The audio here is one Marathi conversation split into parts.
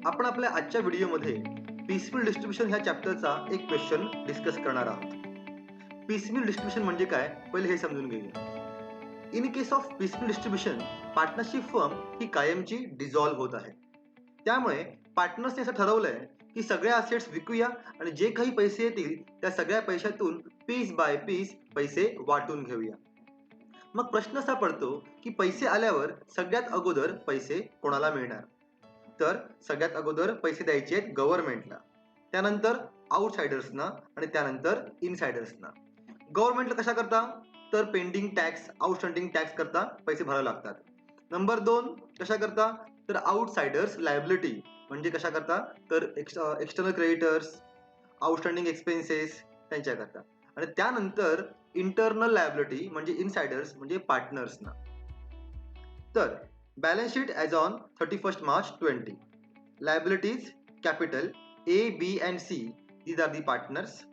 आपण आपल्या आजच्या व्हिडिओमध्ये पीसफुल डिस्ट्रीब्युशन ह्या चॅप्टरचा एक क्वेश्चन डिस्कस करणार आहोत. पीसफुल डिस्ट्रीब्युशन म्हणजे काय, पहिले हे समजून घेऊया. In case of peaceful distribution, partnership firm ही कायमची डिझॉल्व्ह होत आहे. त्यामुळे पार्टनर्सने असं ठरवलंय की सगळ्या असेट्स विकूया आणि जे काही पैसे येतील त्या सगळ्या पैशातून पीस बाय पीस पैसे वाटून घेऊया. मग प्रश्न असा पडतो की पैसे आल्यावर सगळ्यात अगोदर पैसे कोणाला मिळणार? तर सगळ्यात अगोदर पैसे द्यायचे आहेत गव्हर्नमेंटला, त्यानंतर आउटसाइडर्सना आणि त्यानंतर इनसाइडर्सना. गव्हर्नमेंटला कशा करता? तर पेंडिंग टॅक्स, आउटस्टँडिंग टॅक्स करता पैसे भरावे लागतात. नंबर 2 कशा करता? तर आउटसाइडर्स लायबिलिटी म्हणजे कशा करता? तर एक्सटर्नल क्रेडिटर्स, आउटस्टँडिंग एक्सपेन्सेस त्यांच्या करता. आणि त्यानंतर इंटरनल लायबिलिटी म्हणजे इनसाइडर्स म्हणजे पार्टनर्सना. तर balance sheet as on 31st March 20. Liabilities, capital, A, B and C. These are the partners.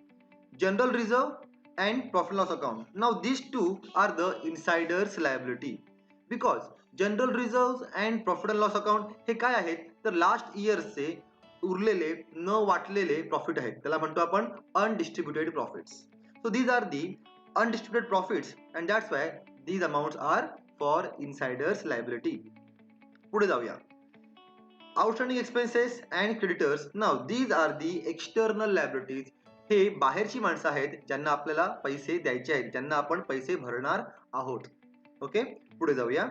General reserve and profit and loss account. Now these two are the insiders liability. Because general reserves and profit and loss account हे काय आहेत? तर लास्ट इयर्सचे उरलेले न वाटलेले प्रॉफिट आहेत. त्याला म्हणतो आपण अनडिस्ट्रीब्युटेड profits. So these are the undistributed profits and that's why these amounts are for insiders liability. पुढे जाऊया. Outstanding expenses and creditors. Now these are the external liabilities. हे बाहेरची माणसं आहेत ज्यांना आपल्याला पैसे द्यायचे आहेत, ज्यांना आपण पैसे भरणार आहोत. ओके, पुढे जाऊया.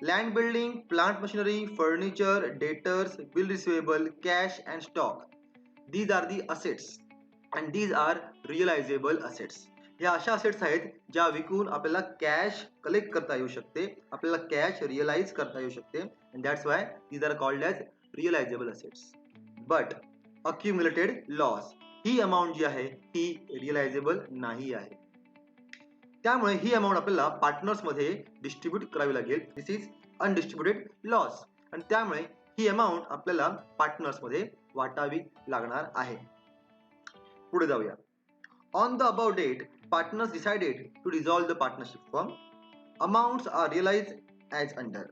Land building, plant machinery, furniture, debtors, bill receivable, cash and stock. These are the assets and these are realisable assets. ह्या अशा असेट्स आहेत ज्या विकून आपल्याला कॅश कलेक्ट करता येऊ शकते, आपल्याला कॅश रिअलाइज करता येऊ शकते. And that's why these are called as realisable assets. But accumulated loss ही अमाऊंट जी आहे ही रिअलायझेबल नाही आहे. त्यामुळे ही अमाऊंट आपल्याला पार्टनर्समध्ये डिस्ट्रीब्यूट करावी लागेल. दिस इज अनडिस्ट्रीब्युटेड लॉस आणि त्यामुळे ही अमाऊंट आपल्याला पार्टनर्समध्ये वाटावी लागणार आहे. पुढे जाऊया. On the above date, partners decided to dissolve the partnership firm. Amounts are realized as under.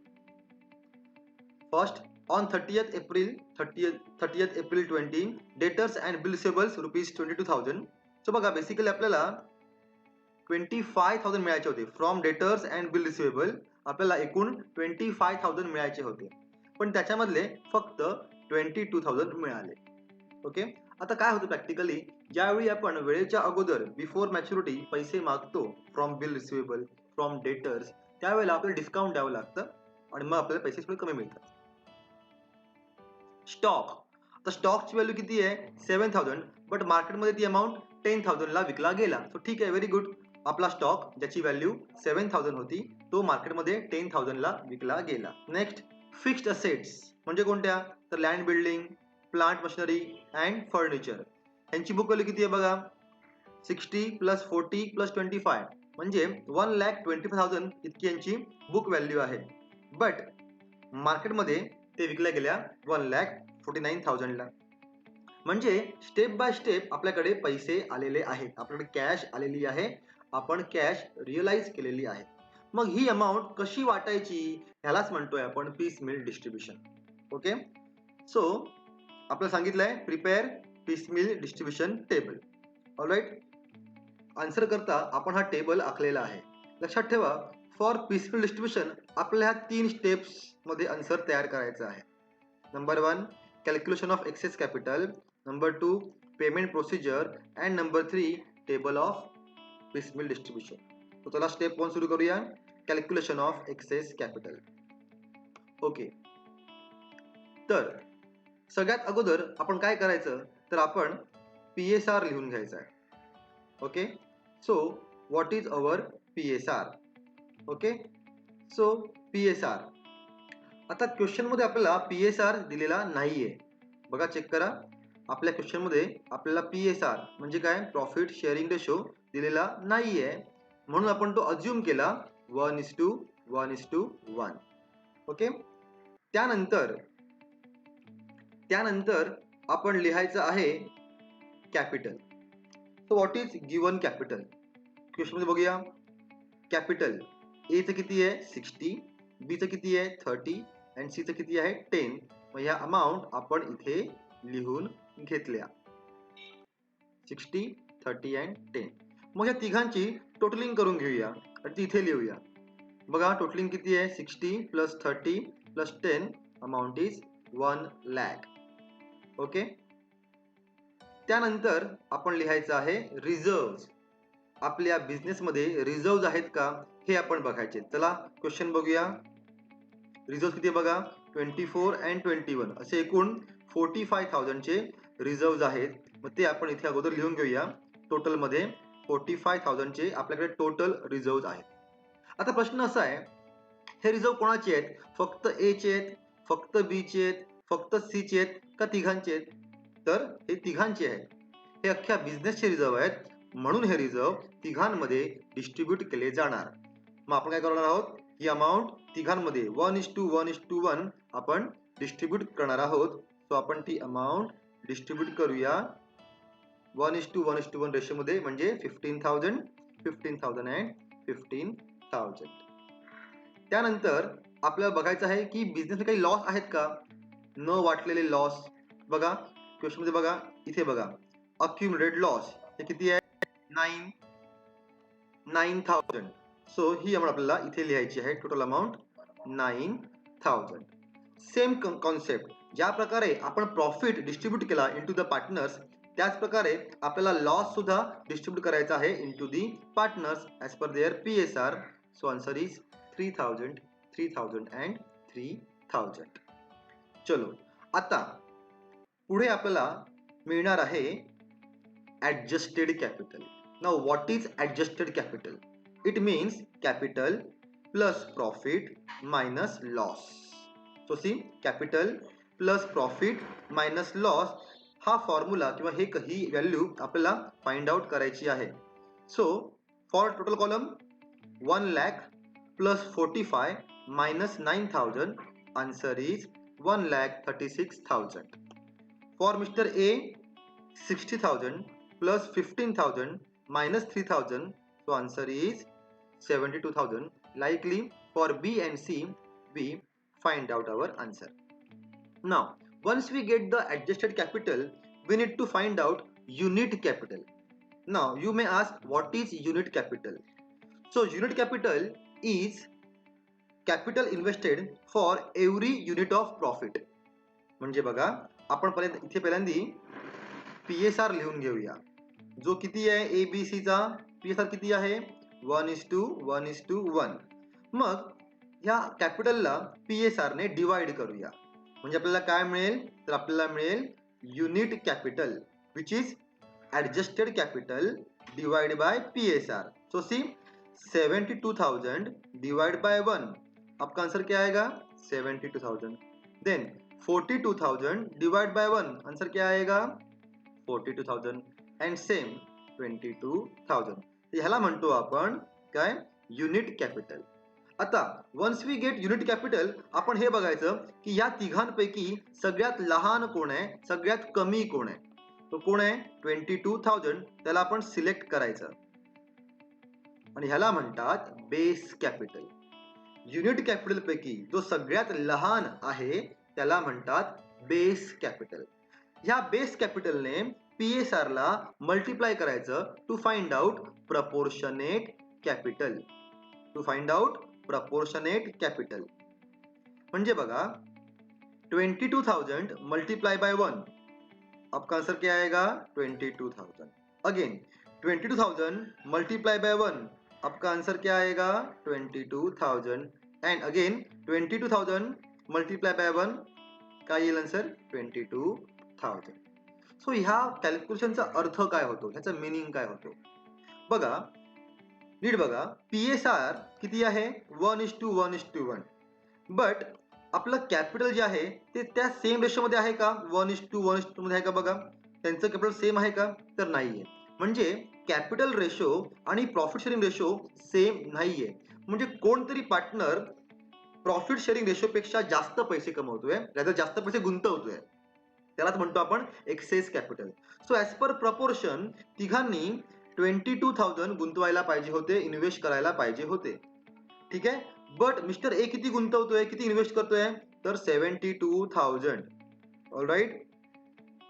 First, on 30th April 20, debtors and bill receivables rupees 22,000. So बघा, बेसिकली आपल्याला 25,000 मिळायचे होते. From debtors and bill receivable आपल्याला एकूण 25,000 मिळायचे होते, पण त्याच्यामधले फक्त 22,000 मिळाले. ओके, आता काय होतं प्रॅक्टिकली, ज्यावेळी आपण वेळेच्या अगोदर बिफोर मॅच्युरिटी पैसे मागतो from bill receivable, from debtors, त्यावेळेला आपल्याला डिस्काउंट द्यावं लागतं आणि मग आपल्याला पैसे थोडे कमी मिळतात. स्टॉक, आता स्टॉकची व्हॅल्यू किती आहे? 7,000, बट मार्केटमध्ये ती अमाऊंट 10,000 ला विकला गेला. सो ठीक आहे, व्हेरी गुड. आपला स्टॉक ज्याची व्हॅल्यू 7,000 होती तो मार्केटमध्ये 10,000 ला विकला गेला. नेक्स्ट, फिक्स्ड असेट्स म्हणजे कोणत्या? तर land building, plant machinery and furniture. यांची बुक व्हॅल्यू किती आहे बघा? 60 + 40 + 25 म्हणजे 1,25,000 इतकी यांची बुक व्हॅल्यू आहे. बट मार्केटमध्ये ते विकल्या गेल्या 1,49,000 ला. म्हणजे स्टेप बाय स्टेप आपल्याकडे पैसे आलेले आहेत, आपल्याकडे कॅश आलेली आहे, आपण कॅश रिअलाइज केलेली आहे. मग ही अमाऊंट कशी वाटायची ह्यालाच म्हणतोय आपण piecemeal distribution. Okay, so आपल्याला सांगितलंय prepare piecemeal distribution table. Alright, answer करता आपण हा टेबल आखलेला आहे. लक्षात ठेवा, फॉर पीसफुल डिस्ट्रीब्युशन आपल्याला ह्या 3 स्टेप्स मध्ये आन्सर तयार करायचा आहे. Number 1 calculation of excess capital, number 2 payment procedure and number 3 table of piecemeal distribution. तो चला स्टेप 1 सुरू करूया. Calculation of excess capital. Okay, तर सगळ्यात अगोदर आपण काय करायचं, तर आपण PSR लिहून घ्यायचा आहे. Okay, so what is our PSR? Okay, so PSR. आता क्वेश्चन मध्ये आपल्याला PSR दिलेला नाहीये. बघा, चेक करा, आपल्या क्वेश्चन मध्ये आपल्याला PSR म्हणजे काय, प्रॉफिट शेअरिंग रेशो दिलेला नाहीये, म्हणून आपण तो अज्युम केला 1:1:1. ओके, त्यानंतर आपण लिहायचं आहे capital. So what is given capital? Question मध्ये बघूया. कॅपिटल A चं किती आहे? 60, B चं किती आहे? 30 आणि C चं किती आहे? 10. मग ह्या अमाऊंट आपण इथे लिहून घेतल्या 60, 30 अँड 10. मग या तिघांची टोटलिंग करून घेऊया आणि ती इथे लिहूया. बघा टोटलिंग किती आहे 60 plus 30 plus 10 amount is 1 lakh. Okay. त्यानंतर आपण लिहायचं आहे रिझर्व्ह. आपल्या बिझनेसमध्ये रिझर्व्ह आहेत का हे आपण बघायचे. चला क्वेश्चन बघूया. रिझर्व्ह किती बघा 24 अँड 21 असे एकूण 45,000 चे रिझर्व्ह आहेत. मग ते आपण इथे अगोदर लिहून घेऊया. टोटल मध्ये 45,000 चे आपल्याकडे टोटल रिझर्व्ह आहेत. आता प्रश्न असा आहे हे रिझर्व्ह कोणाचे आहेत? फक्त ए चे आहेत, फक्त बी चे आहेत, फक्त सी चे आहेत का तिघांचे आहेत? तर हे तिघांचे आहेत. हे अख्ख्या बिझनेसचे रिझर्व्ह आहेत, म्हणून हे रिझर्व्ह तिघांमध्ये डिस्ट्रीब्यूट केले जाणार. मग आपण काय करणार आहोत? ही अमाऊंट तिघांमध्ये 1:1:1 आपण डिस्ट्रीब्यूट करणार आहोत. सो आपण ती अमाऊंट डिस्ट्रीब्यूट करूया 1:1:1 रेशोमध्ये, म्हणजे 15,000, 15,000 अँड 15,000. त्यानंतर आपल्याला बघायचं आहे की बिझनेसमध्ये काही लॉस आहेत का? न वाटलेले लॉस. बघा क्वेश्चन मध्ये बघा, इथे बघा अक्युमुलेटेड लॉस हे किती आहे 9,000. सो ही अमाऊंट आपल्याला इथे लिहायची आहे. Total amount 9,000. सेम कॉन्सेप्ट, ज्या प्रकारे आपण प्रॉफिट डिस्ट्रीब्यूट केला इनटू द पार्टनर्स, त्याच प्रकारे आपल्याला लॉस सुद्धा डिस्ट्रीब्यूट करायचा आहे into the partners as per their PSR. So answer is 3,000, 3,000 and 3,000. चलो आता पुढे आपल्याला मिळणार आहे adjusted capital. Now what is adjusted capital? It means capital plus profit minus loss. So see capital plus profit minus loss हा फॉर्म्युला किंवा हे ही व्हॅल्यू आपल्याला फाइंड आउट करायची आहे. So for total column 1 lakh plus 45 minus 9,000, answer is 1,36,000. For Mr. A, 60,000 plus 15,000 minus 3,000, so answer is 72,000. Likely for B and C, we find out our answer. Now, once we get the adjusted capital, we need to find out unit capital. Now, you may ask, what is unit capital? So, unit capital is capital invested for every unit of profit. म्हणजे बघा आपण इथे पहिल्यांदी PSR लिहून घेऊया. जो किती आहे ABC चा PSR किती आहे 1:1:1. मग ह्या कॅपिटलला PSR ने डिवाइड करूया. म्हणजे आपल्याला काय मिळेल? तर आपल्याला मिळेल unit capital which is adjusted capital divide by PSR. So see 72,000 divide by 1, आपका आंसर क्या आएगा 72,000. देन 42,000 डिवाइड बाय 1, आंसर क्या आएगा 42,000 अँड सेम 22,000. ह्याला म्हणतो आपण काय युनिट कॅपिटल. आता once we get unit capital, आपण हे बघायचं की या तिघांपैकी सगळ्यात लहान कोण आहे, सगळ्यात कमी कोण आहे. तो कोण आहे 22,000. त्याला आपण सिलेक्ट करायचं आणि ह्याला म्हणतात बेस कॅपिटल. युनिट कॅपिटल पैकी जो सगळ्यात लहान आहे त्याला म्हणतात बेस कॅपिटल. ह्या बेस कॅपिटलने PSR ला मल्टिप्लाय करायचं to find out proportionate capital. To find out proportionate capital म्हणजे बघा 22,000 मल्टीप्लाई बाय 1, आपका आंसर क्या आएगा 22,000. अगेन 22,000 मल्टीप्लाई बाय 1, आपका आंसर क्या आएगा 22,000. एंड अगेन 22,000 मल्टीप्लाई बाय 1, काय येईल आंसर 22,000. सो ह्या कॅल्क्युलेशनचा अर्थ काय होतो, ह्याचा मीनिंग काय होतो बघा, नीट बघा. PSR किती आहे 1:1:1. बट आपलं कॅपिटल जे आहे ते त्या सेम रेशोमध्ये आहे का 1:1:2 मध्ये आहे का? बघा त्यांचं कॅपिटल सेम आहे का? तर नाहीये. म्हणजे कॅपिटल रेशो आणि प्रॉफिट शेअरिंग रेशो सेम नाहीये. म्हणजे कोणतरी पार्टनर प्रॉफिट शेअरिंग रेशो पेक्षा जास्त पैसे कमवतोय, त्याचा जास्त पैसे गुंतवतोय, त्यालाच म्हणतो आपण excess capital. So as per proportion तिघांनी 22,000 गुंतवायला पाहिजे होते, इन्व्हेस्ट करायला पाहिजे होते. ठीक आहे. बट मिस्टर ए किती गुंतवतोय, किती इन्व्हेस्ट करतोय तर 72,000. ऑलराईट,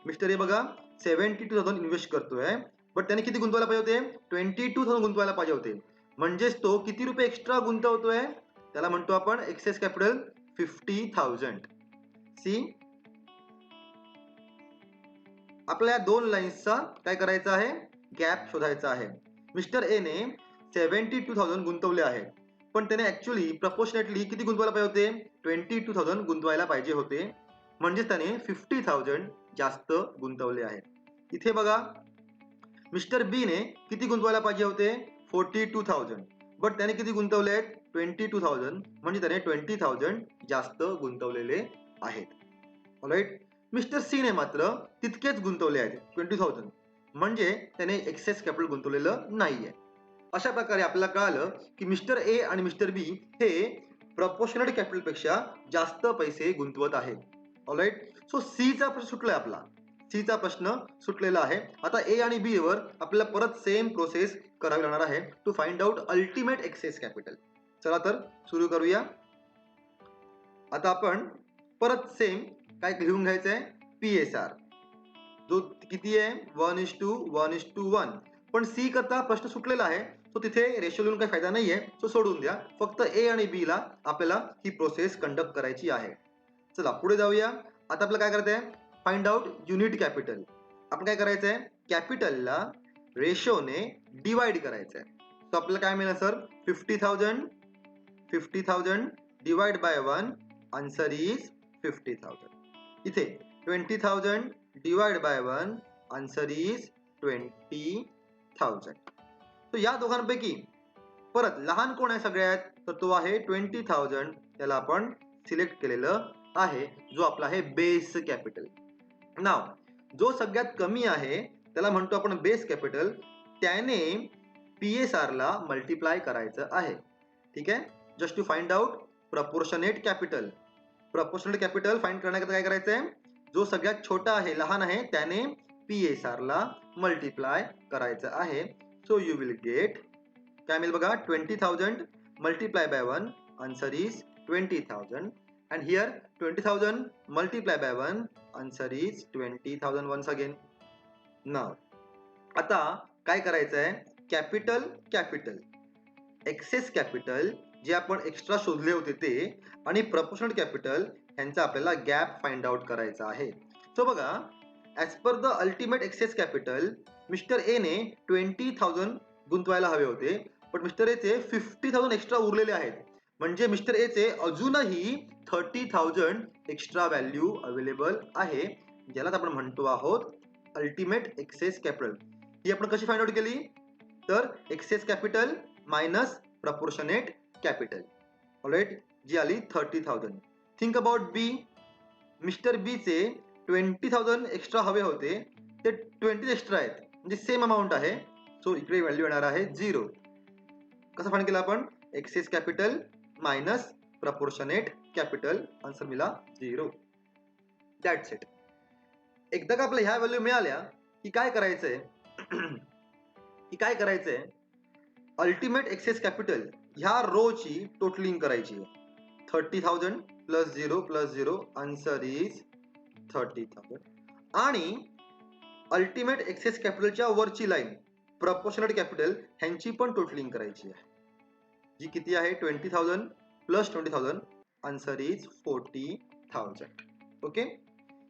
मिस्टर ए बघा 72,000 इन्व्हेस्ट करतोय, बट त्याने किती गुंतवायला पाहिजे होते? 22,000 गुंतवायला पाहिजे होते. म्हणजेच तो किती रुपये एक्स्ट्रा गुंतवतोय? त्याला म्हणतो आपण एक्सेस कॅपिटल 50,000. सी, आपल्या दोन लाईन्सचा काय करायचा आहे? गॅप शोधायचा आहे. मिस्टर ए ने 72,000 गुंतवले आहेत, पण त्याने ऍक्च्युअली प्रपोर्शनेटली किती गुंतवायला पाहिजे होते? 22,000 गुंतवायला पाहिजे होते. म्हणजे त्याने 50,000 जास्त गुंतवले आहेत. इथे बघा मिस्टर बी ने किती गुंतवायला पाहिजे होते? 42,000, बट त्याने किती गुंतवले आहेत? 22,000. म्हणजे त्याने 20,000 जास्त गुंतवलेले आहेत. ऑलराईट, मिस्टर सी ने मात्र तितकेच गुंतवले आहेत 20,000, म्हणजे त्याने एक्सेस कॅपिटल गुंतवलेलं नाहीये. अशा प्रकारे आपल्याला कळालं की मिस्टर ए आणि मिस्टर बी हे प्रपोर्शनल कॅपिटल पेक्षा जास्त पैसे गुंतवत आहेत. ऑलराईट, सो सी चा प्रश्न सुटलाय आपला. सी चा प्रश्न सुटलेला आहे. आता ए आणि बी वर आपल्याला परत सेम प्रोसेस करावी लागणार आहे to find out ultimate excess capital. चला तर सुरू करूया. आता आपण परत सेम काय लिहून घ्यायचं आहे? PSR, जो किती आहे? 1:1:1. पण सी करता प्रश्न सुटलेला आहे, सो तिथे रेशो लिहून काही फायदा नाहीये, सो सोडून द्या. फक्त ए आणि बी ला आपल्याला ही प्रोसेस कंडक्ट करायची आहे. चला पुढे जाऊया. आता आपल्याला काय करायचं आहे? Find out unit capital. आपण काय करायचं आहे? कॅपिटलला रेशोने डिवाइड करायचं आहे. सो आपल्याला काय मिळेल sir? 50,000 divide by 1, answer is 50,000. इथे 20,000 डिवाइड बाय 1, आन्सर इज 20,000. तो या दोघांपैकी परत लहान कोण आहे सगळ्यात? तर तो आहे 20,000. त्याला आपण सिलेक्ट केलेलं आहे, जो आपला आहे बेस कॅपिटल. नाव जो सगळ्यात कमी आहे त्याला म्हणतो आपण बेस कॅपिटल. त्याने PSR ला मल्टिप्लाय करायचं आहे. ठीक आहे, just to find out proportionate capital. Proportionate capital find करण्याकरता काय करायचं आहे? जो सगळ्यात छोटा आहे, लहान आहे, त्याने PSR ला मल्टिप्लाय करायचं आहे. सो यू विल गेट काय मिळेल बघा? 20,000 multiply by 1, answer is 20,000. and here 20,000 multiply by 1, answer is 20,000 once again. now आता काय करायचं आहे? कॅपिटल कॅपिटल एक्सेस कॅपिटल जे आपण एक्स्ट्रा शोधले होते ते आणि प्रपोर्शनल कॅपिटल यांचा आपल्याला गॅप फाइंड आउट करायचा आहे. सो बघा, as per the ultimate excess capital mister A ने 20,000 गुंतवायला हवे होते, पण मिस्टर ए चे 50,000 एक्स्ट्रा उरलेले आहेत. म्हणजे मिस्टर ए चे अजूनही 30,000 एक्स्ट्रा व्हॅल्यू अवेलेबल आहे, ज्याला आपण म्हणतो आहोत अल्टिमेट एक्सेस कॅपिटल. ही आपण कशी फाइंड आउट केली? तर excess capital minus proportionate capital. Alright, जी आली 30,000. Think about B. Mister B चे 20,000 एक्स्ट्रा हवे होते, ते 20 एक्स्ट्रा आहेत, म्हणजे सेम अमाऊंट आहे. सो इकडे व्हॅल्यू येणार आहे 0. कसं फाइंड केलं आपण? Excess capital minus proportionate capital, answer मिळाला 0. That's it. एकदा का आपल्या ह्या व्हॅल्यू मिळाल्या की काय करायचंय? अल्टिमेट एक्सेस कॅपिटल ह्या रो ची टोटलिंग करायची आहे. 30,000 प्लस 0 प्लस 0, आन्सर इज 30,000. आणि अल्टिमेट एक्सेस कॅपिटलच्या वरची लाईन प्रपोर्शनेट कॅपिटल ह्यांची पण टोटलिंग करायची आहे, जी किती आहे? 20,000 प्लस 20,000, आन्सर इज 40,000. ओके,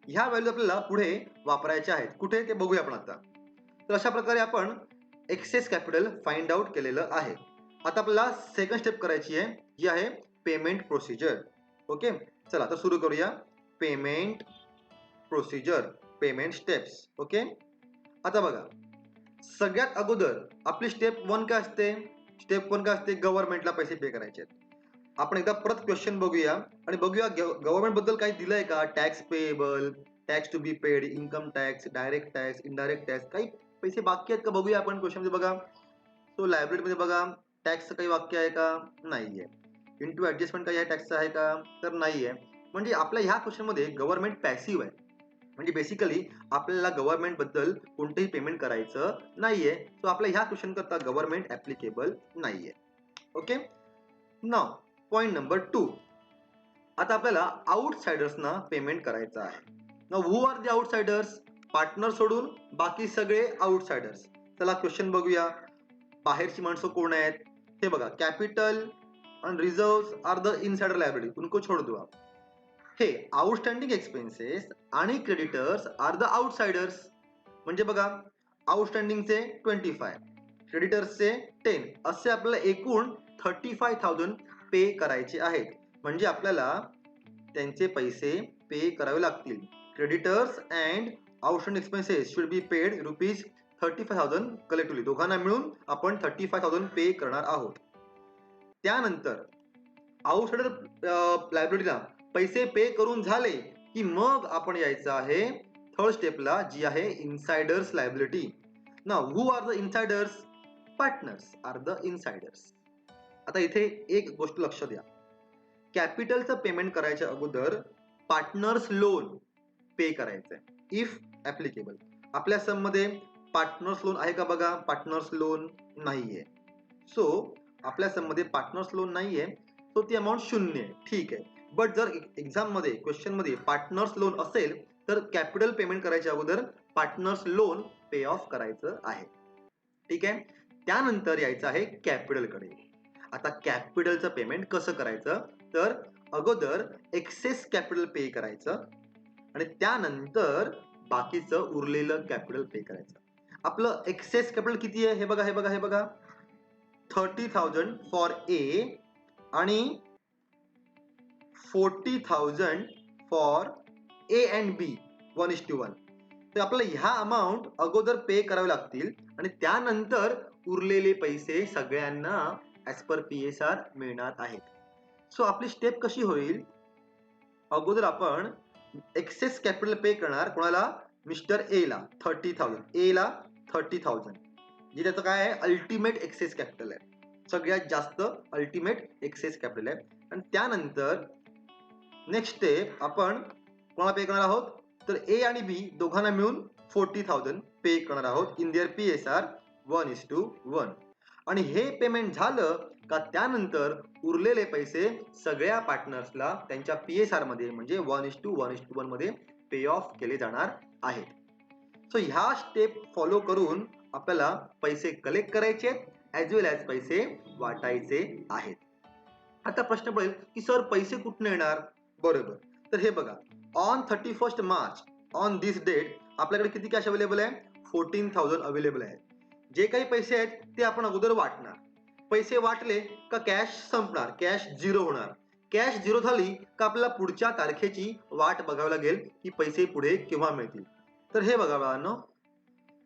ह्या व्हॅल्यू आपल्याला पुढे वापरायच्या आहेत. कुठे ते बघूया आपण आता. तर अशा प्रकारे आपण एक्सेस कॅपिटल फाइंड आउट केलेलं आहे. आता आपल्याला सेकंड स्टेप करायची आहे, जी आहे पेमेंट प्रोसिजर. ओके, चला तर सुरू करूया. Payment procedure, payment steps. Okay, आता बघा, सगळ्यात अगोदर आपली स्टेप 1 काय असते? स्टेप 1 काय असते? गव्हर्नमेंटला पैसे पे करायचे आहेत. आपण एकदा परत क्वेश्चन बघूया आणि बघूया गव्हर्नमेंट बद्दल काही दिलंय का? Tax payable, tax to be paid, income tax, direct tax, indirect tax, काही पैसे बाकी आहेत का बघूया आपण क्वेश्चन मध्ये. बघा, तो लायब्ररी मध्ये बघा, टॅक्सचं काही वाक्य आहे का? नाहीये. इंटू ऍडजस्टमेंट काही टॅक्सचं आहे का? तर नाहीये. म्हणजे आपल्या ह्या क्वेश्चन मध्ये गव्हर्नमेंट पॅसिव्ह आहे. म्हणजे बेसिकली आपल्याला गव्हर्नमेंट बद्दल कोणतेही पेमेंट करायचं नाहीये. सो आपल्या ह्या क्वेश्चन करता गव्हर्नमेंट ऍप्लिकेबल नाहीये. Okay, now point number 2. आता आपल्याला आउटसाइडर्सना पेमेंट करायचं आहे. Now who are the outsiders? Partner सोडून बाकी सगळे आउटसाइडर्स. चला क्वेश्चन बघूया. बाहेरची माणसं कोण आहेत? हे बघा, capital and reserves are the insider liability. उनको छोड़ दो आप. हे आउटस्टँडिंग एक्सपेन्सेस आणि क्रेडिटर्स आर द आउटसाइडर्स. म्हणजे बघा, आउटस्टँडिंगचे 25, क्रेडिटर्सचे 10, असे आपल्याला एकूण 35,000 पे करायचे आहेत. म्हणजे आपल्याला त्यांचे पैसे पे करावे लागतील. Creditors and outstanding expenses should be paid ₹35,000 collectively. दोघांना मिळून आपण 35,000 पे करणार आहोत. त्यानंतर आउटसाइडर लायबिलिटीला पैसे पे करून झाले की मग आपण यायचं आहे थर्ड स्टेपला, जी आहे insiders liability. Now who are the insiders? Partners are the insiders. आता इथे एक गोष्ट लक्ष द्या. कॅपिटलचं पेमेंट करायच्या अगोदर पार्टनर्स लोन पे करायचंय इफ ऍप्लिकेबल. आपल्या सम मध्ये पार्टनर्स लोन आहे का बघा? पार्टनर्स लोन नाहीये. सो आपल्या सम मध्ये पार्टनर्स लोन नाहीये, तो ती अमाऊंट 0 आहे. ठीक आहे. बट जर एक्झाम मध्ये क्वेश्चन मध्ये पार्टनर्स लोन असेल तर कॅपिटल पेमेंट करायच्या अगोदर पार्टनर्स लोन पे ऑफ करायचं आहे. ठीक आहे. त्यानंतर यायचं आहे कॅपिटल कडे. आता कॅपिटलचं पेमेंट कसं करायचं? तर अगोदर एक्सेस कॅपिटल पे करायचं आणि त्यानंतर बाकीचं उरलेलं कॅपिटल पे करायचं. आपलं एक्सेस कॅपिटल किती आहे? हे बघा, हे बघा, हे बघा, 30,000 फॉर ए आणि 40,000 फॉर ए अँड बी 1:1. तर आपल्याला ह्या अमाऊंट अगोदर पे करावे लागतील आणि त्यानंतर उरलेले पैसे सगळ्यांना ऍज पर PSR मिळणार आहेत. सो आपली स्टेप कशी होईल? अगोदर आपण एक्सेस कॅपिटल पे करणार. कोणाला? मिस्टर ए ला 30,000. ए ला 30,000, जे त्याचं काय आहे? अल्टिमेट एक्सेस कॅपिटल आहे. सगळ्यात जास्त अल्टिमेट एक्सेस कॅपिटल आहे. आणि त्यानंतर नेक्स्ट स्टेप आपण कोणाला पे करणार आहोत? तर ए आणि बी दोघांना मिळून 40,000 पे करणार आहोत इन देअर PSR 1:1. आणि हे पेमेंट झालं का त्यानंतर उरलेले पैसे सगळ्या पार्टनर्सला त्यांच्या PSR मध्ये म्हणजे 1:1 मध्ये पे ऑफ केले जाणार आहेत. सो ह्या स्टेप फॉलो करून आपल्याला पैसे कलेक्ट करायचे ऍज वेल ऍज पैसे वाटायचे आहेत. आता प्रश्न पडेल की सर पैसे कुठून येणार? बरोबर. तर हे बघा, on 31 March on this date आपल्याकडे किती कॅश अवेलेबल आहे? 14,000 अवेलेबल आहे. जे काही पैसे आहेत ते आपण अगोदर वाटणार. पैसे वाटले का कॅश संपणार, कॅश झिरो होणार. कॅश झिरो झाली का आपल्याला पुढच्या तारखेची वाट बघावी लागेल की पैसे पुढे केव्हा मिळतील. तर हे बघा बाळांनो,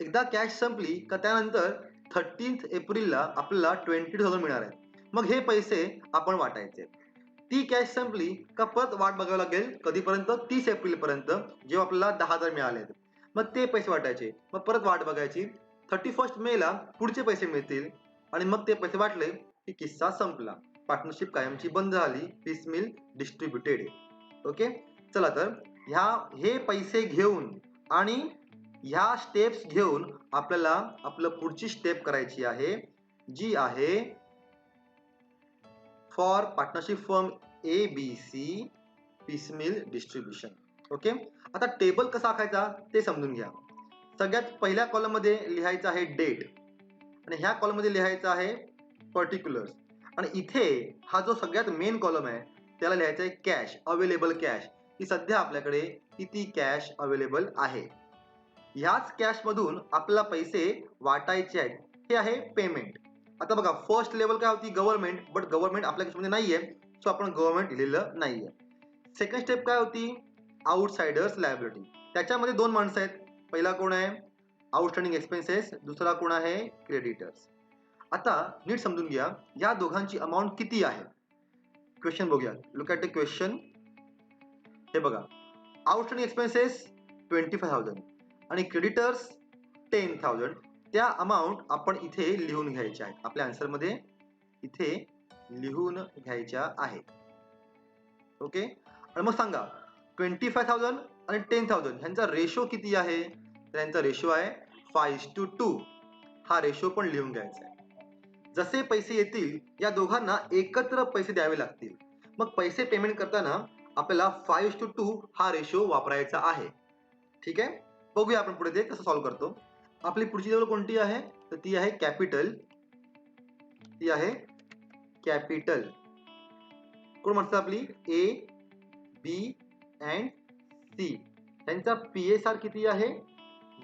एकदा कॅश संपली का त्यानंतर 13 एप्रिलला आपल्याला 22,000 मिळणार आहे. मग हे पैसे आपण वाटायचे. ती कॅश संपली का परत वाट बघावी लागेल कधीपर्यंत? 30 एप्रिल पर्यंत, जेव्हा आपल्याला 10,000 मिळाले. मग ते पैसे वाटायचे, मग परत वाट बघायची. 31 मे ला पुढचे पैसे मिळतील आणि मग ते पैसे वाटले की किस्सा संपला. पार्टनरशिप कायमची बंद झाली. पिसमिल डिस्ट्रीब्युटेड. ओके. चला तर हे पैसे घेऊन आणि ह्या स्टेप्स घेऊन आपल्याला आपलं पुढची स्टेप करायची आहे, जी आहे for partnership firm ABC piecemeal distribution. Okay. आता टेबल कसा आखायचा ते समजून घ्या. सगळ्यात पहिल्या कॉलम मध्ये लिहायचं आहे डेट आणि ह्या कॉलम मध्ये लिहायचं आहे पर्टिक्युलर्स आणि इथे हा जो सगळ्यात मेन कॉलम आहे त्याला लिहायचं आहे कॅश, अवेलेबल कॅश, की सध्या आपल्याकडे किती कॅश अवेलेबल आहे. ह्याच कॅश मधून आपल्याला पैसे वाटायचे आहेत. हे आहे पेमेंट. आता बघा, फर्स्ट लेवल काय होती? गव्हर्नमेंट. बट गव्हर्नमेंट आपल्या केसमध्ये नाहीये, सो आपण गव्हर्नमेंट लिहिलेलं नाहीये. सेकंड स्टेप काय होती? Outsiders liability. त्याच्यामध्ये दोन माणसं आहेत. पहिला कोण आहे? Outstanding expenses. दुसरा कोण आहे? क्रेडिटर्स. आता नीट समजून घ्या या दोघांची अमाऊंट किती आहे. क्वेश्चन बघूया. Look at the question. हे बघा, आउटस्टँडिंग एक्सपेन्सेस 25,000 आणि क्रेडिटर्स 10,000. त्या अमाऊंट आपण इथे लिहून घ्यायच्या आहेत. आपल्या आन्सर मध्ये इथे लिहून घ्यायच्या आहेत. ओके. आणि मग सांगा 25,000 आणि 10,000 ह्यांचा रेशो किती आहे? तर यांचा रेशो आहे 5:2. हा रेशो पण लिहून घ्यायचा आहे. जसे पैसे येतील या दोघांना एकत्र पैसे द्यावे लागतील. मग पैसे पेमेंट करताना आपल्याला 5:2 हा रेशो वापरायचा आहे. ठीक आहे, बघूया आपण पुढे ते कसं सॉल्व्ह करतो. आपली पुढची लेवल कोणती आहे, तर ती आहे कॅपिटल. ती आहे कॅपिटल. कोण म्हणतात आपली ए, बी अँड सी. त्यांचा PSR किती आहे,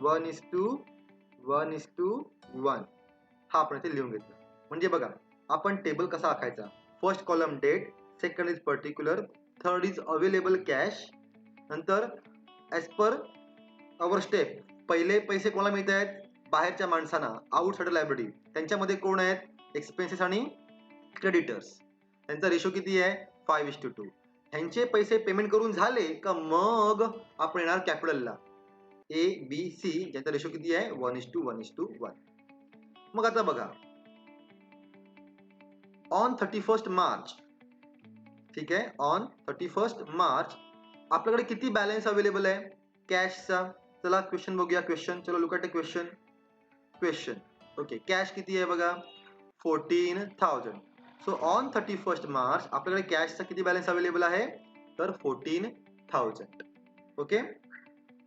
1:1:1. हा आपण इथे लिहून घेतला. म्हणजे बघा आपण टेबल कसा आखायचा. First column date, second is particular, third is available cash. नंतर ॲज पर अवर स्टेप, पहिले पैसे कोणाला मिळत आहेत, बाहेरच्या माणसांना, आउटसाइडर लायबिलिटी. त्यांच्यामध्ये कोण आहेत, एक्सपेन्सेस आणि क्रेडिटर्स. त्यांचा रेशो किती आहे, 5:2. ह्यांचे पैसे पेमेंट करून झाले का मग आपण येणार कॅपिटलला, ए बी सी, ज्याचा रेशो किती आहे, 1:1:1. मग आता बघा ऑन 31 मार्च, ठीक आहे, ऑन 31 मार्च आपल्याकडे किती बॅलन्स अवेलेबल आहे कॅशचा. चला क्वेश्चन बघूया. क्वेश्चन, चलो look at a question. Question okay, cash किती आहे बघा, 14,000. सो ऑन 31 मार्च आपल्याकडे कॅशचा किती बॅलन्स अवेलेबल आहे, तर 14,000. Okay.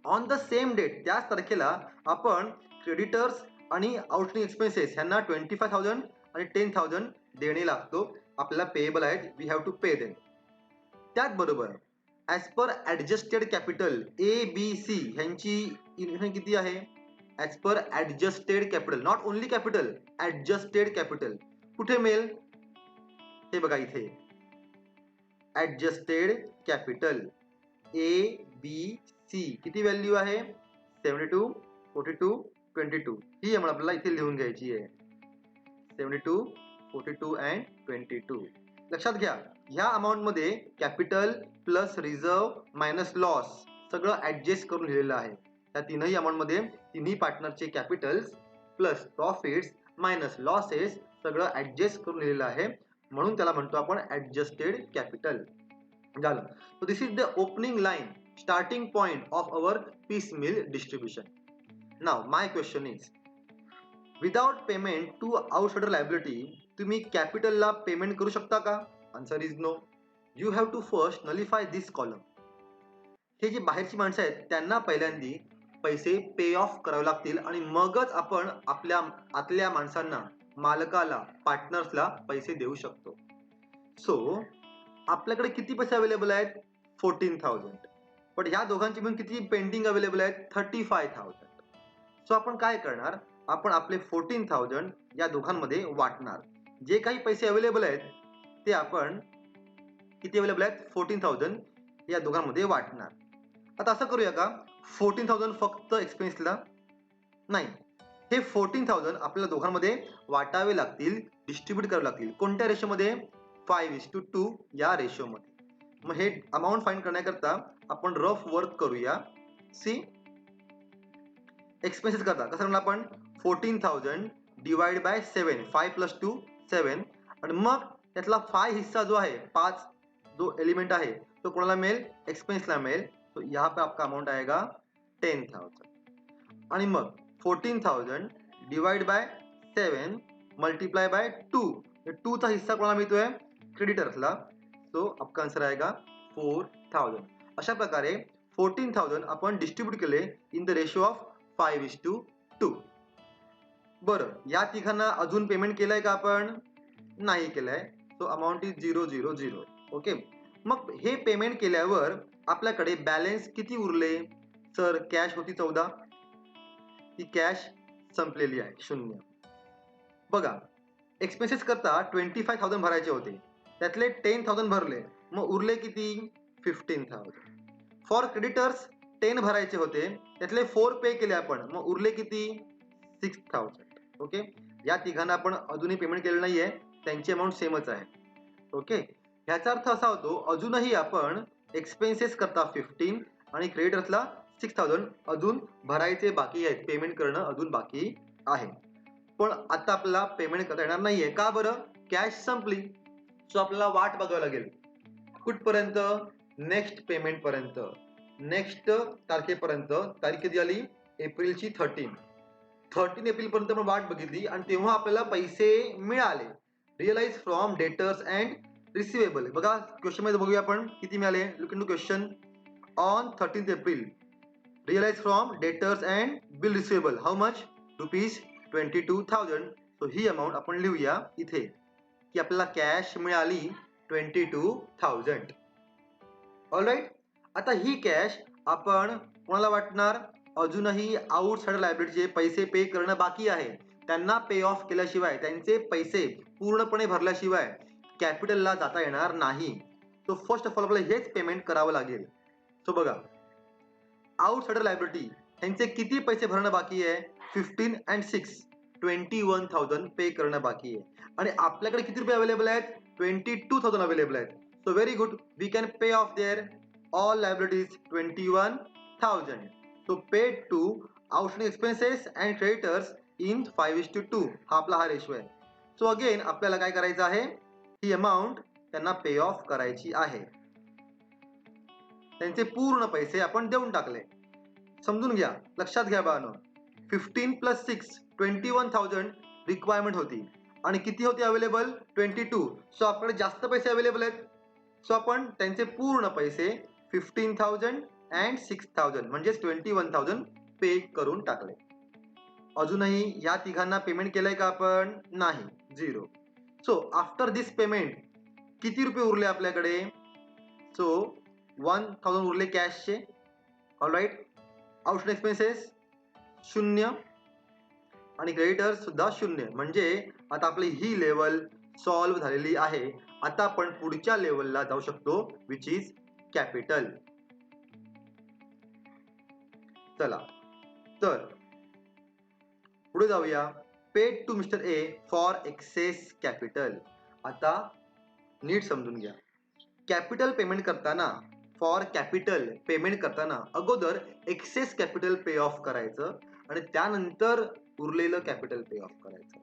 On the same date, त्याच तारखेला आपण क्रेडिटर्स आणि आउटस्टँडिंग एक्सपेन्सेस ह्यांना 25,000 आणि 10,000 देणे लागतो. आपल्याला पेएबल आहेत, we have to pay them. त्याचबरोबर as per adjusted capital A B C ह्यांची इन्व्हेस्टमेंट किती आहे, as per adjusted capital, not only capital, adjusted capital. कुठे मिळेल, हे बघा इथे, adjusted capital A B C किती व्हॅल्यू आहे, 72, 42, 22. ही आपल्याला इथे लिहून घ्यायची आहे, 72, 42 अँड 22. लक्षात घ्या, ह्या अमाऊंट मध्ये capital plus reserve minus loss सगळं ऍडजस्ट करून लिहिलेलं आहे. त्या तीनही अमाऊंट मध्ये तिन्ही पार्टनरचे capitals plus profits minus losses सगळं ऍडजस्ट करून लिहिलेलं आहे, म्हणून त्याला म्हणतो आपण ऍडजस्टेड कॅपिटल. झालं. So this is the opening line, starting point of our piecemeal distribution. Now my question is, without payment to outsider liability तुम्ही कॅपिटलला पेमेंट करू शकता का, answer is no. You have to first नलिफाय this column. हे जे बाहेरची माणसं आहेत त्यांना पहिल्यांदी पैसे पे ऑफ करावे लागतील आणि मगच आपण आपल्या आतल्या माणसांना, मालकाला, पार्टनर्सला पैसे देऊ शकतो. सो आपल्याकडे किती पैसे अवेलेबल आहेत, 14,000. पण ह्या दोघांची मिळून किती पेंडिंग अवेलेबल आहेत, 35,000. सो आपण काय करणार, आपण आपले 14,000 या दोघांमध्ये वाटणार. जे काही पैसे अवेलेबल आहेत ते आपण किती अवेलेबल आहेत, 14,000 या दोघांमध्ये वाटणार. आता असं करूया का, 14,000 फक्त एक्सपेन्सला नाही, हे 14,000 आपल्याला दोघांमध्ये वाटावे लागतील, डिस्ट्रीब्यूट करावे लागतील. कोणत्या रेशोमध्ये, 5:2 या रेशोमध्ये. मग हे अमाऊंट फाइंड करण्याकरता आपण रफ वर्क करूया. सी, एक्सपेन्सेस करता कसं म्हणलं आपण, 14,000 डिवाइड बाय 7, 5 + 2 7, आणि मग त्यातला 5 हिस्सा जो आहे, 5 जो एलिमेंट आहे तो कोणाला मिळेल, एक्सपेंसला मिळेल. तो यहाँ पे आपका अमाउंट आएगा 10,000. आणि मग 14,000 डिवाइड बाय 7 मल्टीप्लाई बाय 2, 2 चा हिस्सा कोणाला मिळतोय, क्रेडिटर्सला. सो आपका आंसर आएगा 4,000. अशा प्रकारे 14,000 आपण डिस्ट्रीब्यूट केले इन द रेशो ऑफ 5:2. बरं, या तिघांना अजून पेमेंट केलंय का आपण, नाही केलंय. So amount is 0,0,0. ओके. मग हे पेमेंट केल्यावर आपल्याकडे बॅलन्स किती उरले, सर कॅश होती 14, ती कॅश संपलेली आहे, 0. बघा, एक्सपेन्सेस करता 25,000 भरायचे होते, त्यातले 10,000 भरले, मग उरले किती, 15,000. फॉर क्रेडिटर्स 10 भरायचे होते, त्यातले 4 पे केले आपण, मग उरले किती, 6,000. ओके. या तिघांना आपण अजूनही पेमेंट केलेलं नाहीये, त्यांची अमाऊंट सेमच आहे. ओके. ह्याचा अर्थ असा होतो, अजूनही आपण एक्सपेन्सेस करता 15 आणि क्रेडिटर्सला 6,000 अजून भरायचे बाकी आहेत, पेमेंट करणं अजून बाकी आहे. पण आता आपल्याला पेमेंट करता येणार नाहीये, का बरं, कॅश संपली. सो आपल्याला वाट बघावी लागेल कुठपर्यंत, नेक्स्ट पेमेंट पर्यंत, नेक्स्ट तारखेपर्यंत. तारीख किती आली, एप्रिलची 13 एप्रिल पर्यंत आपण वाट बघितली आणि तेव्हा आपल्याला पैसे मिळाले. Realise from debtors and receivable बघा क्वेश्चन मध्ये बघूया आपण किती मिळाले. Look into question. On 13th April realise from debtors and bill receivable how much ₹22,000. So ही अमाऊंट आपण लिहूया इथे की आपल्याला कॅश मिळाली 22,000. ऑलराईट. आता ही कॅश आपण कोणाला वाटणार. अजूनही आउटसाइडर लायबिलिटीचे पैसे पे करणं बाकी आहे. त्यांना पे ऑफ केल्याशिवाय त्यांचे पैसे पूर्णपणे भरल्याशिवाय कॅपिटलला जाता येणार नाही. सो फर्स्ट ऑफ ऑल आपल्याला हेच पेमेंट करावं लागेल. सो बघा आउटसाइडर लायबिलिटी त्यांचे किती पैसे भरणं बाकी आहे. 15 and 6 21,000 पे करणं बाकी आहे. आणि आपल्याकडे किती रुपये अवेलेबल आहेत. 22,000 अवेलेबल आहेत. So very good. We can pay off their all liabilities 21,000. So paid to outstanding expenses and creditors in 5:2 हा आपला हा रेशो आहे. सो अगेन आपल्याला काय करायचं आहे. ही अमाऊंट त्यांना पे ऑफ करायची आहे. त्यांचे पूर्ण पैसे आपण देऊन टाकले. समजून घ्या. लक्षात घ्या बाळांनो. 15 + 6 21,000 रिक्वायरमेंट होती आणि किती होते अवेलेबल 22. सो आपल्याकडे जास्त पैसे अवेलेबल आहेत. सो आपण त्यांचे पूर्ण पैसे 15,000 and 6,000 म्हणजेच 21,000 पे करून टाकले. अजूनही या तिघांना पेमेंट केलंय का आपण. नाही. 0. सो आफ्टर दिस पेमेंट किती रुपये उरले आपल्याकडे. सो 1,000 उरले कॅशचे. ऑलराईट. आउटस्टँडिंग एक्सपेन्सेस 0 आणि क्रेडिटर्स सुद्धा 0. म्हणजे आता आपली ही लेवल सॉल्व्ह झालेली आहे. आता आपण पुढच्या लेवलला जाऊ शकतो विच इज कॅपिटल. चला तर पुढे जाऊया. Paid to mister A for excess capital. आता नीट समजून घ्या. कॅपिटल पेमेंट करताना फॉर कॅपिटल पेमेंट करताना अगोदर एक्सेस कॅपिटल पे ऑफ करायचं आणि त्यानंतर उरलेलं कॅपिटल पे ऑफ करायचं.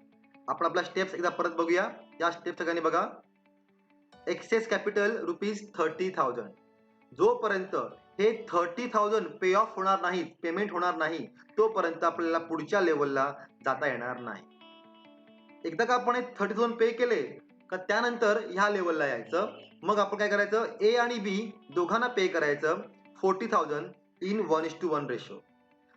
आपण आपला स्टेप्स एकदा परत बघूया. या स्टेप सगळ्यांनी बघा. Excess capital ₹30,000. जोपर्यंत हे 30,000 पे ऑफ होणार नाही पेमेंट होणार नाही तोपर्यंत आपल्याला पुढच्या लेवलला जाता येणार नाही. एकदा का आपण 30,000 पे केले का त्यानंतर ह्या लेवलला यायचं. मग आपण काय करायचं. ए आणि बी दोघांना पे करायचं 40,000 इन 1:1 रेशो.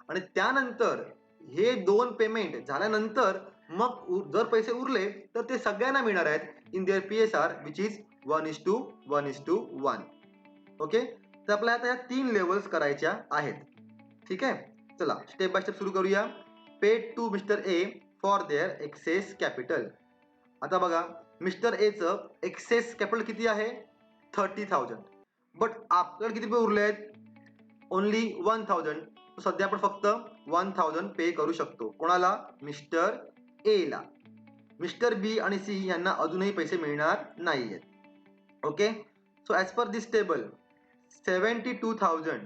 आणि त्यानंतर हे दोन पेमेंट झाल्यानंतर मग जर पैसे उरले तर ते सगळ्यांना मिळणार आहेत in their PSR which is 1:1. Okay. तर आपल्याला आता या 3 लेवल्स करायच्या आहेत. ठीक आहे. चला स्टेप बाय स्टेप सुरू करूया. Paid to mister A for their excess capital. आता बघा मिस्टर ए चं एक्सेस कॅपिटल किती आहे 30,000. बट आपल्याकडे किती रुपये उरले आहेत. ओनली 1,000. सध्या आपण फक्त 1,000 पे करू शकतो. कोणाला मिस्टर ए ला. मिस्टर बी आणि सी यांना अजूनही पैसे मिळणार नाहीयेत. ओके. सो ॲज पर दिस टेबल 72,000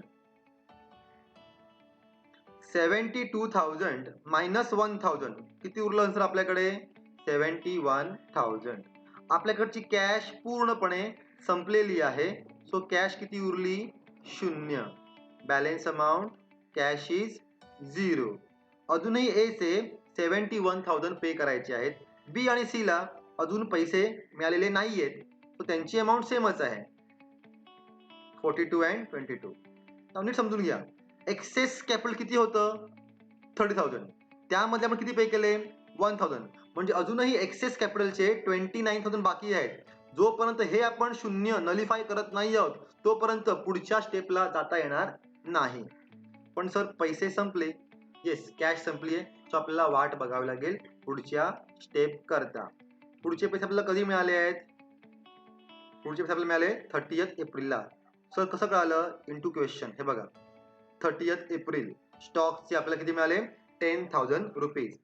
मायनस 1,000 किती उरलं सर आपल्याकडे 71,000. आपल्याकडची कॅश पूर्णपणे संपलेली आहे. सो कॅश किती उरली 0. Balance amount cash is 0. अजूनही ए चे 71,000 पे करायचे आहेत. बी आणि सी ला अजून पैसे मिळालेले नाहीयेत. सो त्यांची अमाऊंट सेमच आहे 42 and 22. नीट समजून घ्या. एक्सेस कॅपिटल किती होतं 30,000. त्यामध्ये आपण किती पे केले 1,000. म्हणजे अजूनही एक्सेस कॅपिटलचे 29,000 बाकी आहेत. जोपर्यंत हे आपण 0 नलिफाय करत नाही आहोत तोपर्यंत पुढच्या स्टेपला जाता येणार नाही. पण सर पैसे संपले. येस कॅश संपली आहे. सो आपल्याला वाट बघावी लागेल पुढच्या स्टेप करता. पुढचे पैसे आपल्याला कधी मिळाले आहेत. पुढचे पैसे आपल्याला मिळाले 30th एप्रिलला. सर कसं कळालं इंटू क्वेश्चन. हे बघा 30th एप्रिल स्टॉकचे आपल्याला किती मिळाले 10,000 रुपीज.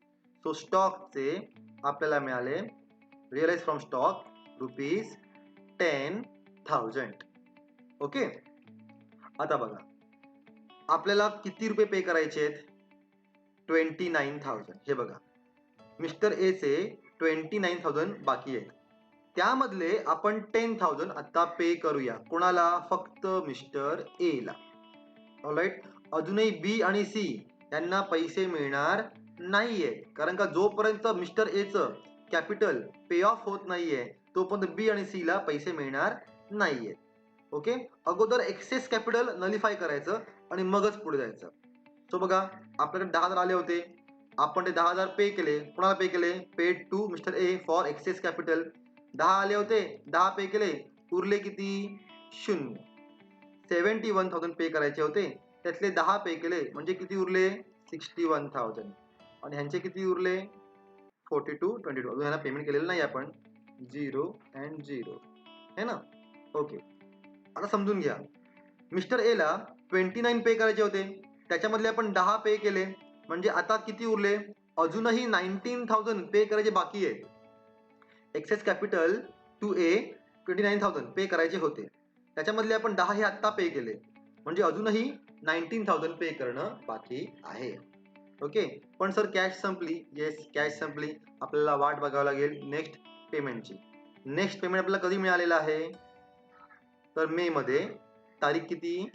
सो स्टॉकचे आपल्याला मिळाले रिअलाइज फ्रॉम स्टॉक ₹10,000. ओके. आता बघा आपल्याला किती रुपये पे करायचे आहेत 29,000. हे बघा मिस्टर ए चे 29,000 बाकी आहेत. त्यामधले आपण 10,000 आता पे करूया. कोणाला फक्त मिस्टर ए ला. ऑलराईट. अजूनही बी आणि सी यांना पैसे मिळणार नाहीये कारण का जोपर्यंत मिस्टर ए चं कॅपिटल पे ऑफ होत नाहीये तोपर्यंत बी आणि सी ला पैसे मिळणार नाहीयेत. ओके, अगोदर एक्सेस कॅपिटल नलिफाय करायचं आणि मगच पुढे जायचं. सो बघा, आपल्याकडे 10,000 आले होते, आपण ते 10,000 पे केले. कोणाला पे केले? Paid to mister A for excess capital. 10 आले होते, 10 पे केले, उरले किती? 0. 71,000 पे करायचे होते, त्यातले 10 पे केले म्हणजे किती उरले? 61,000. आणि ह्यांचे किती उरले? 42, 22. अजून ह्यांना पेमेंट केलेलं नाही आपण. 0 and 0 है ना. ओके, आता समजून घ्या, मिस्टर ए ला 29 पे करायचे होते, त्याच्यामधले आपण 10 पे केले म्हणजे आता किती उरले? अजूनही 19,000 पे करायचे बाकी आहे. एक्सेस कॅपिटल टू ए 29,000 पे करायचे होते, त्याच्यामधले आपण 10 हे आत्ता पे केले म्हणजे अजूनही 19,000 पे करणं बाकी आहे. ओके, पण सर कॅश संपली. येस, कॅश संपली. आपल्याला वाट बघावं लागेल नेक्स्ट पेमेंटची. नेक्स्ट पेमेंट आपल्याला कधी मिळालेलं आहे? तर मे मध्ये. तारीख किती?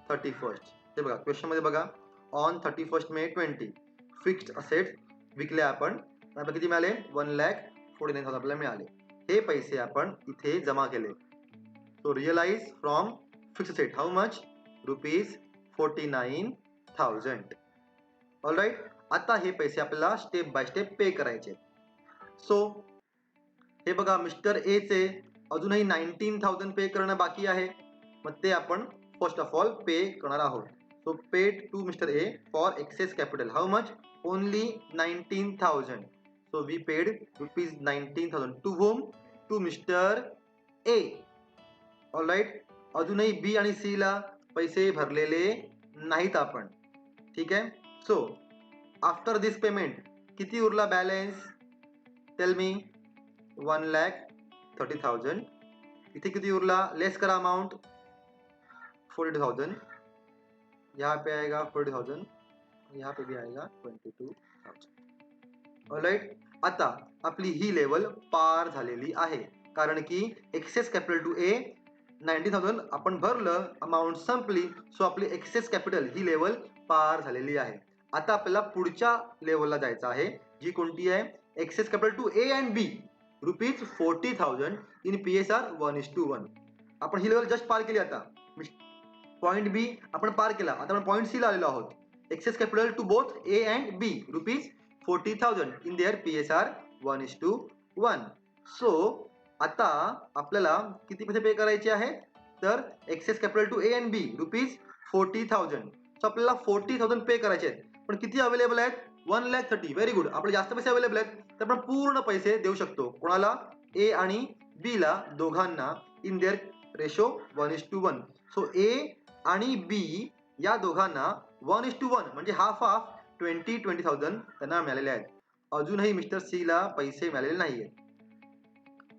31. ते बघा क्वेश्चन मध्ये बघा, ऑन 31 मे 20 फिक्स्ड असेट्स विकले आपण. आपल्याला किती मिळाले? 1,49,000 आपल्याला मिळाले. हे पैसे आपण इथे जमा केले. So realise from fixed asset how much? ₹49,000. Alright, आता हे पैसे आपल्याला स्टेप बाय स्टेप पे करायचे. सो हे बघा, मिस्टर ए चे अजूनही 19,000 पे करणं बाकी आहे, मग ते आपण फर्स्ट ऑफ ऑल पे करणार आहोत. So paid to mister A for excess capital how much? Only 19,000. So we paid ₹19,000 to whom? To mister A. Alright, अजूनही बी आणि सी ला पैसे भरलेले नाहीत आपण. ठीक आहे. सो आफ्टर दिस पेमेंट किती उरला बॅलन्स? Tell me. 1,30,000. इथे किती उरला? लेस करा अमाउंट. 42,000. यहाँ पे आएगा 40,000, यहाँ पे भी आएगा 22,000. ऑलराईट, आता आपली ही लेवल पार झालेली आहे, कारण की एक्सेस कॅपिटल टू ए 19,000 आपण भरलं, अमाऊंट संपली. सो आपली एक्सेस कॅपिटल ही लेवल पार झालेली आहे. आता आपल्याला पुढच्या लेवलला जायचं आहे, जी कोणती आहे? Excess capital to A and B ₹40,000 in PSR 1:1. आपण ही लेवल जस्ट पार केली. आता पॉइंट बी आपण पार केला, आता आपण पॉइंट सी ला आलेलो आहोत. Excess capital to both A and B ₹40,000 in their PSR 1:1. सो आता आपल्याला किती पैसे पे करायचे आहेत? तर excess capital to A and B ₹40,000. So आपल्याला 40,000 पे करायचे आहेत, पण किती अवेलेबल आहेत? 1,30,000. व्हेरी गुड, आपले जास्त पैसे अवेलेबल आहेत, तर आपण पूर्ण पैसे देऊ शकतो. कोणाला? ए आणि बी ला, दोघांना इन देअर रेशो 1:1. सो ए आणि बी या दोघांना 1:1 म्हणजे हाफ हाफ 20,000 त्यांना मिळालेले आहेत. अजूनही मिस्टर सी ला पैसे मिळालेले नाहीये.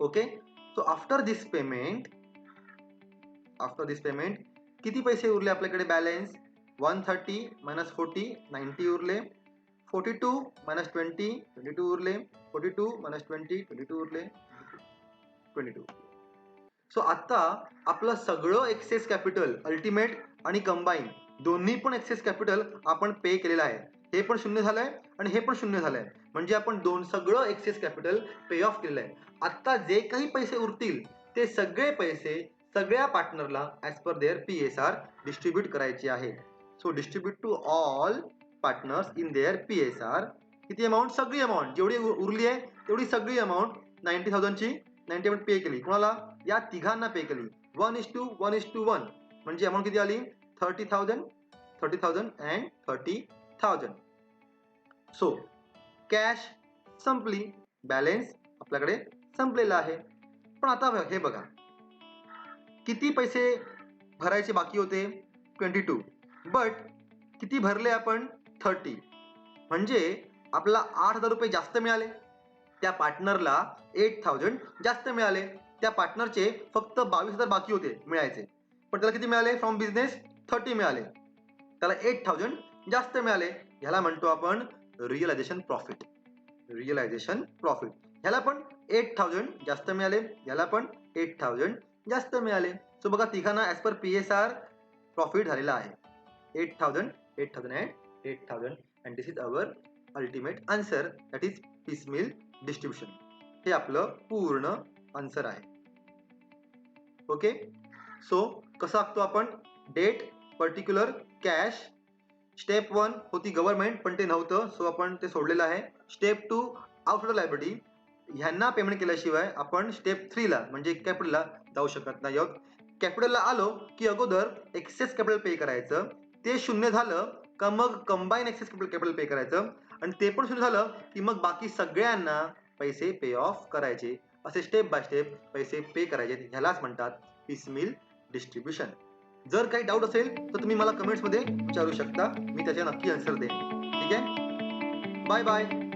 ओके, सो आफ्टर दिस पेमेंट किती पैसे उरले आपल्याकडे बॅलन्स? 130 - 40 90 उरले. 42 - 20 22 उरले. 42 - 20 22 उरले. 22. सो आता आपलं सगळं एक्सेस कॅपिटल अल्टिमेट आणि कंबाईन दोन्ही पण एक्सेस कॅपिटल आपण पे केलेलं आहे. हे पण शून्य झालंय आणि हे पण शून्य झालंय, म्हणजे आपण सगळं एक्सेस कॅपिटल पे ऑफ केलेलं आहे. आता जे काही पैसे उरतील ते सगळे पैसे सगळ्या पार्टनरला as per their PSR distribute करायचे आहे. So distribute to all partners in their PSR. किती अमाऊंट? सगळी अमाऊंट जेवढी उरली आहे तेवढी सगळी अमाऊंट 90,000 ची 90 आपण पे केली. कोणाला? या तिघांना पे केली. 1:1 म्हणजे अमाऊंट किती आली? 30,000 अँड 30,000. सो कॅश संपली, बॅलन्स आपल्याकडे संपलेला आहे. पण आता हे बघा, किती पैसे भरायचे बाकी होते? 22. बट किती भरले आपण? 30. म्हणजे आपल्याला 8,000 रुपये जास्त मिळाले. त्या पार्टनरला 8,000 जास्त मिळाले. त्या पार्टनरचे फक्त 22,000 बाकी होते मिळायचे, पण त्याला किती मिळाले? फ्रॉम बिझनेस 30 मिळाले, त्याला 8,000 जास्त मिळाले. ह्याला म्हणतो आपण रिअलायझेशन प्रॉफिट. ह्याला पण 8,000 जास्त मिळाले, ह्याला पण 8,000 जास्त मिळाले. सो बघा, तिघांना ॲज पर PSR प्रॉफिट झालेला आहे. 8,000 and 8,000 and this is our ultimate answer, that is piecemeal distribution. हे आपलं पूर्ण आन्सर आहे. ओके, सो कसं आखतो आपण? Date, particular, cash. स्टेप 1 होती गव्हर्नमेंट, पण ते नव्हतं, सो आपण ते सोडलेलं आहे. स्टेप 2 आउट लायबिलिटी, ह्यांना पेमेंट केल्याशिवाय आपण स्टेप 3 ला म्हणजे कॅपिटलला जाऊ शकत नाही आहोत. कॅपिटलला आलो की अगोदर एक्सेस कॅपिटल पे करायचं, ते शून्य झालं का मग कंबाईन एक्सेस कॅपिटल पे करायचं, आणि ते पण शून्य झालं की मग बाकी सगळ्यांना पैसे पे ऑफ करायचे. असे स्टेप बाय स्टेप पैसे पे करायचे. ह्यालाच म्हणतात पिसमिल डिस्ट्रीब्युशन. जर काही डाऊट असेल तर तुम्ही मला कमेंट्समध्ये विचारू शकता, मी त्याचे नक्की आन्सर देईन. ठीक आहे, बाय बाय.